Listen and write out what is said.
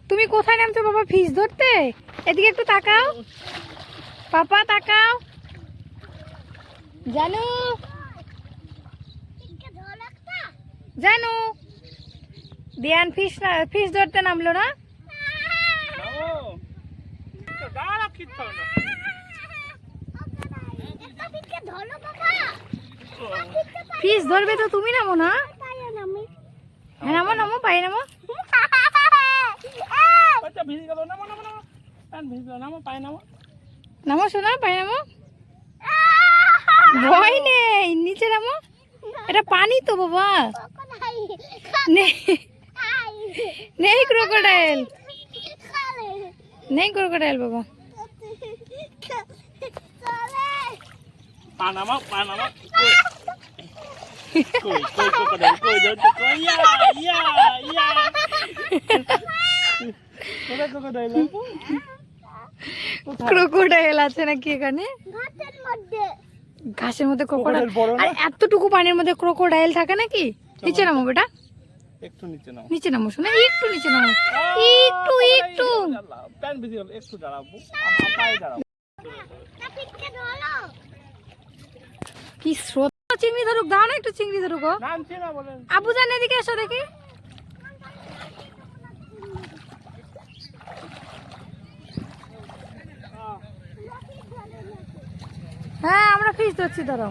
তুমি কোথায় নামছো বাবা ফিশ ধরতে? এদিকে একটু তাকাও পাপা, তাকাও। জানু জানু দিয়ান ফিশ ধরতে নামলো না? ফিশ ধরবে তো তুমি নামো না? হ্যাঁ নামো নামো, পায়ে নামো। নামো শোনা, পায়ে নামো। ভয় নেই, নিচে নামো। এটা পানি তো বাবা, নেই ক্রোকোডাইল, নেই ক্রোকোডাইল বাবা। Panama. Koi, ক্রোকোডাইল আছে নাকি এখানে? ঘাসের মধ্যে ক্রোকোডাইল? আর এতটুকু পানির মধ্যে ক্রোকোডাইল থাকে নাকি? নিচে নামো বেটা, একটু নিচে নাও। নিচে নামো শোনা, একটু নিচে নামো, একটু একটু। প্যান ভিজে গেল, একটু দাঁড়াবো, আমার পায়ে দাঁড়াবো। কি স্রোত! চিংড়ি ধরুক, দাও না একটু চিংড়ি ধরুক। নামছে না বলেন। আবু জান এদিকে এসো দেখি। হ্যাঁ আমরা ফিশ ধরছি, ধরো।